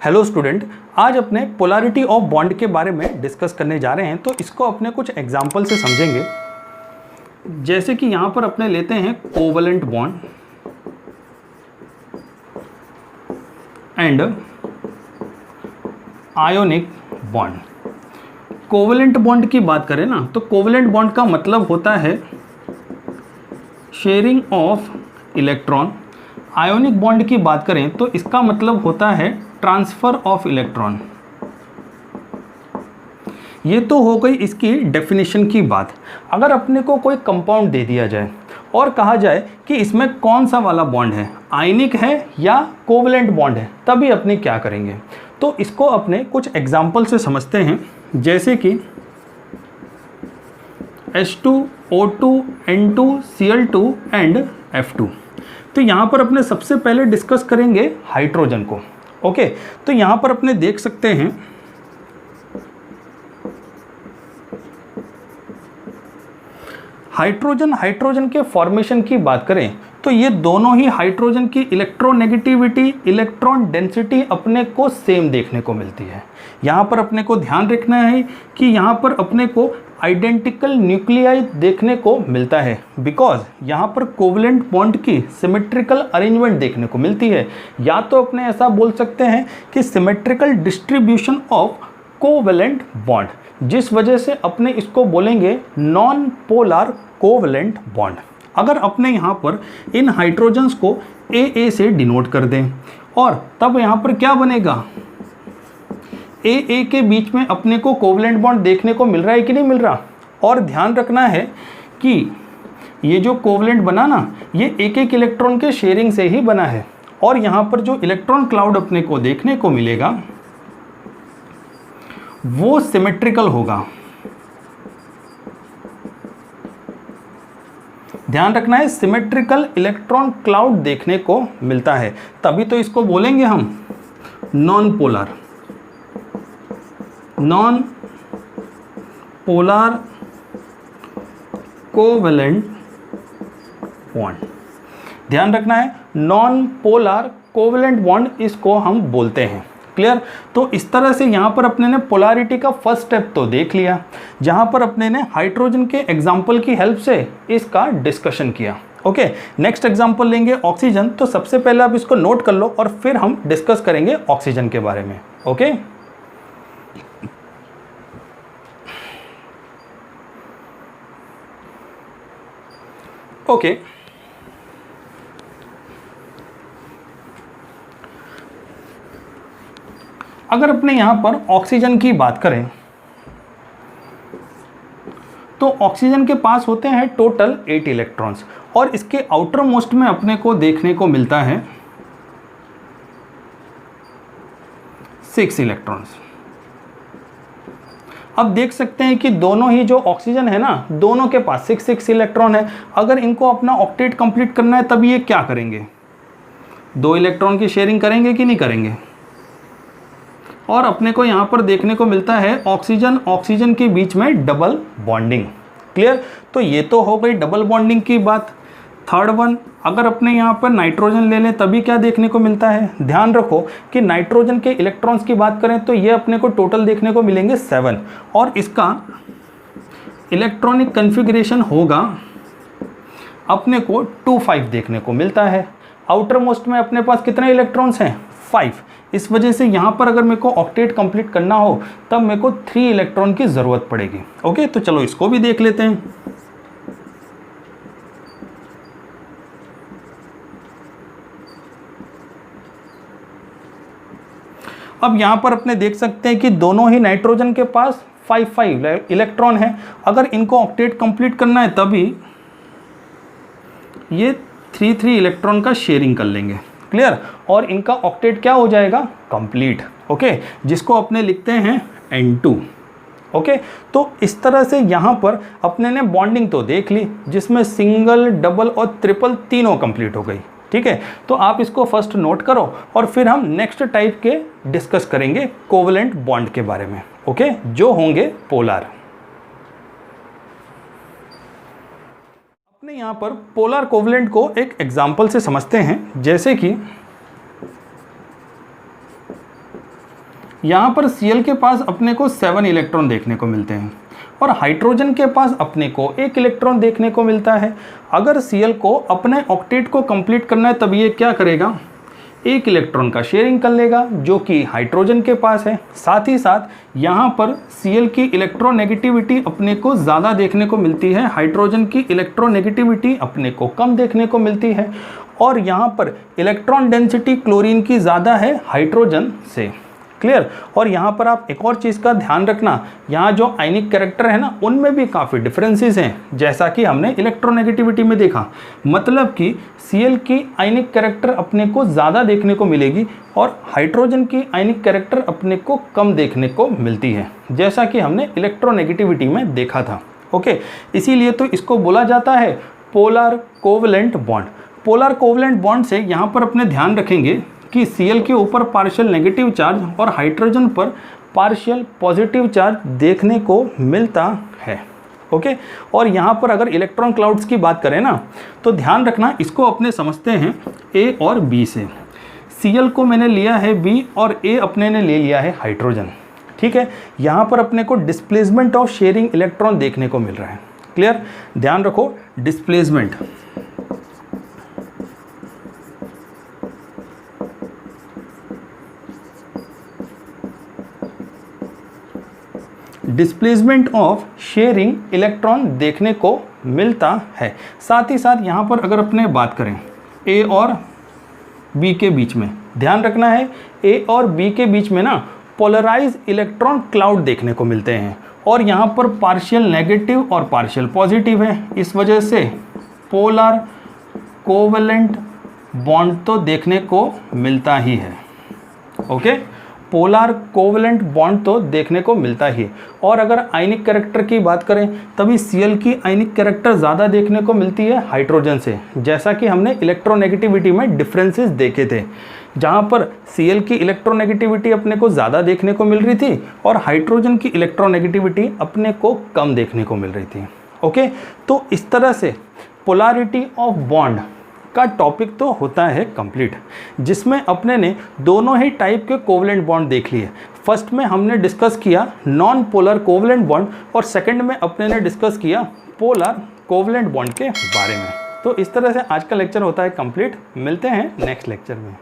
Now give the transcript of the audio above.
Hello student, आज अपने polarity of bond के बारे में डिस्कस करने जा रहे हैं। तो इसको अपने कुछ एग्जांपल से समझेंगे। जैसे कि यहाँ पर अपने लेते हैं covalent bond and ionic bond. Covalent bond की बात करें ना, तो कोवलेंट बॉन्ड का मतलब होता है sharing of electron. Ionic bond की बात करें तो इसका मतलब होता है ट्रांसफर ऑफ इलेक्ट्रॉन। ये तो हो गई इसकी डेफिनेशन की बात। अगर अपने को कोई कंपाउंड दे दिया जाए और कहा जाए कि इसमें कौन सा वाला बॉन्ड है, आयनिक है या कोवलेंट बॉन्ड है, तभी अपने क्या करेंगे। तो इसको अपने कुछ एग्जाम्पल से समझते हैं। जैसे कि H2O2 N2 Cl2 and F2। तो यहाँ पर अपने सबसे पहले डिस्कस करेंगे हाइड्रोजन को। ओके, तो यहाँ पर अपने देख सकते हैं हाइड्रोजन के फॉर्मेशन की बात करें तो ये दोनों ही हाइड्रोजन की इलेक्ट्रोनेगेटिविटी, इलेक्ट्रॉन डेंसिटी अपने को सेम देखने को मिलती है। यहाँ पर अपने को ध्यान रखना है कि यहाँ पर अपने को आइडेंटिकल न्यूक्लियाई देखने को मिलता है, बिकॉज यहाँ पर कोवलेंट बॉन्ड की सिमेट्रिकल अरेंजमेंट देखने को मिलती है। या तो अपने ऐसा बोल सकते हैं कि symmetrical distribution of covalent bond, जिस वजह से अपने इसको बोलेंगे नॉन पोलर कोवलेंट बॉन्ड। अगर अपने यहाँ पर इन हाइड्रोजन्स को AA से डिनोट कर दें और तब यहाँ पर क्या बनेगा, AA के बीच में अपने को कोवलेंट बॉन्ड देखने को मिल रहा है कि नहीं मिल रहा। और ध्यान रखना है कि ये जो कोवलेंट बना ना, ये एक एक इलेक्ट्रॉन के शेयरिंग से ही बना है। और यहाँ पर जो इलेक्ट्रॉन क्लाउड अपने को देखने को मिलेगा वो सिमेट्रिकल होगा। ध्यान रखना है, सिमेट्रिकल इलेक्ट्रॉन क्लाउड देखने को मिलता है, तभी तो इसको बोलेंगे हम नॉन पोलर कोवलेंट बॉन्ड। ध्यान रखना है, नॉन पोलर कोवलेंट बॉन्ड इसको हम बोलते हैं। क्लियर। तो इस तरह से यहाँ पर अपने ने पोलैरिटी का फर्स्ट स्टेप तो देख लिया, जहाँ पर अपने ने हाइड्रोजन के एग्जाम्पल की हेल्प से इसका डिस्कशन किया। ओके, नेक्स्ट एग्जाम्पल लेंगे ऑक्सीजन। तो सबसे पहले आप इसको नोट कर लो और फिर हम डिस्कस करेंगे ऑक्सीजन के बारे में। ओके, ओके, अगर अपने यहाँ पर ऑक्सीजन की बात करें तो ऑक्सीजन के पास होते हैं टोटल 8 इलेक्ट्रॉन्स और इसके आउटर मोस्ट में अपने को देखने को मिलता है 6 इलेक्ट्रॉन्स। अब देख सकते हैं कि दोनों ही जो ऑक्सीजन है ना, दोनों के पास 6 इलेक्ट्रॉन है। अगर इनको अपना ऑक्टेट कंप्लीट करना है तब ये क्या करेंगे, 2 इलेक्ट्रॉन की शेयरिंग करेंगे कि नहीं करेंगे। और अपने को यहाँ पर देखने को मिलता है ऑक्सीजन के बीच में डबल बॉन्डिंग। क्लियर। तो ये तो हो गई डबल बॉन्डिंग की बात। थर्ड वन, अगर अपने यहाँ पर नाइट्रोजन ले लें तभी क्या देखने को मिलता है। ध्यान रखो कि नाइट्रोजन के इलेक्ट्रॉन्स की बात करें तो ये अपने को टोटल देखने को मिलेंगे 7 और इसका इलेक्ट्रॉनिक कन्फिग्रेशन होगा अपने को 2-5 देखने को मिलता है। आउटर मोस्ट में अपने पास कितने इलेक्ट्रॉन्स हैं, 5। इस वजह से यहाँ पर अगर मेरे को ऑक्टेट कंप्लीट करना हो तब मेरे को 3 इलेक्ट्रॉन की ज़रूरत पड़ेगी। ओके, तो चलो इसको भी देख लेते हैं। अब यहाँ पर अपने देख सकते हैं कि दोनों ही नाइट्रोजन के पास 5 इलेक्ट्रॉन है। अगर इनको ऑक्टेट कंप्लीट करना है तभी ये 3 इलेक्ट्रॉन का शेयरिंग कर लेंगे। क्लियर। और इनका ऑक्टेट क्या हो जाएगा, कंप्लीट। ओके, जिसको अपने लिखते हैं N2। ओके, तो इस तरह से यहाँ पर अपने ने बॉन्डिंग तो देख ली, जिसमें सिंगल, डबल और ट्रिपल तीनों कंप्लीट हो गई। ठीक है, तो आप इसको फर्स्ट नोट करो और फिर हम नेक्स्ट टाइप के डिस्कस करेंगे कोवलेंट बॉन्ड के बारे में। ओके, जो होंगे पोलर। अपने यहाँ पर पोलर कोवलेंट को एक एग्जाम्पल से समझते हैं। जैसे कि यहाँ पर Cl के पास अपने को 7 इलेक्ट्रॉन देखने को मिलते हैं और हाइड्रोजन के पास अपने को 1 इलेक्ट्रॉन देखने को मिलता है। अगर Cl को अपने ऑक्टेट को कंप्लीट करना है तब ये क्या करेगा, 1 इलेक्ट्रॉन का शेयरिंग कर लेगा जो कि हाइड्रोजन के पास है। साथ ही साथ यहाँ पर Cl की इलेक्ट्रोनेगेटिविटी अपने को ज़्यादा देखने को मिलती है, हाइड्रोजन की इलेक्ट्रोनेगेटिविटी अपने को कम देखने को मिलती है। और यहाँ पर इलेक्ट्रॉन डेंसिटी क्लोरीन की ज़्यादा है हाइड्रोजन से। क्लियर। और यहाँ पर आप एक और चीज़ का ध्यान रखना, यहाँ जो आयनिक कैरेक्टर है ना उनमें भी काफ़ी डिफरेंसेस हैं, जैसा कि हमने इलेक्ट्रोनेगेटिविटी में देखा। मतलब कि Cl की आयनिक कैरेक्टर अपने को ज़्यादा देखने को मिलेगी और हाइड्रोजन की आयनिक कैरेक्टर अपने को कम देखने को मिलती है, जैसा कि हमने इलेक्ट्रोनेगेटिविटी में देखा था। ओके, इसीलिए तो इसको बोला जाता है polar covalent bond. Polar covalent bond से यहाँ पर अपने ध्यान रखेंगे कि Cl के ऊपर पार्शियल नेगेटिव चार्ज और हाइड्रोजन पर पार्शियल पॉजिटिव चार्ज देखने को मिलता है। ओके, और यहाँ पर अगर इलेक्ट्रॉन क्लाउड्स की बात करें ना तो ध्यान रखना, इसको अपने समझते हैं A और B से। Cl को मैंने लिया है B और A अपने ने ले लिया है हाइड्रोजन। ठीक है, यहाँ पर अपने को डिस्प्लेसमेंट ऑफ शेयरिंग इलेक्ट्रॉन देखने को मिल रहा है। क्लियर, ध्यान रखो, displacement displacement of sharing electron देखने को मिलता है। साथ ही साथ यहाँ पर अगर अपने बात करें A और B के बीच में, ध्यान रखना है A और B के बीच में ना पोलराइज इलेक्ट्रॉन क्लाउड देखने को मिलते हैं और यहाँ पर पार्शियल नेगेटिव और पार्शियल पॉजिटिव है। इस वजह से पोलर कोवलेंट बॉन्ड तो देखने को मिलता ही है। ओके, पोलर कोवलेंट बॉन्ड तो देखने को मिलता ही। और अगर आयनिक कैरेक्टर की बात करें तभी Cl की आयनिक कैरेक्टर ज़्यादा देखने को मिलती है हाइड्रोजन से, जैसा कि हमने इलेक्ट्रोनेगेटिविटी में डिफरेंसेस देखे थे, जहाँ पर Cl की इलेक्ट्रोनेगेटिविटी अपने को ज़्यादा देखने को मिल रही थी और हाइड्रोजन की इलेक्ट्रोनेगेटिविटी अपने को कम देखने को मिल रही थी। ओके, तो इस तरह से पोलैरिटी ऑफ बॉन्ड का टॉपिक तो होता है कंप्लीट, जिसमें अपने ने दोनों ही टाइप के कोवलेंट बॉन्ड देख लिए। फर्स्ट में हमने डिस्कस किया नॉन पोलर कोवलेंट बॉन्ड और सेकंड में अपने ने डिस्कस किया पोलर कोवलेंट बॉन्ड के बारे में। तो इस तरह से आज का लेक्चर होता है कंप्लीट। मिलते हैं नेक्स्ट लेक्चर में।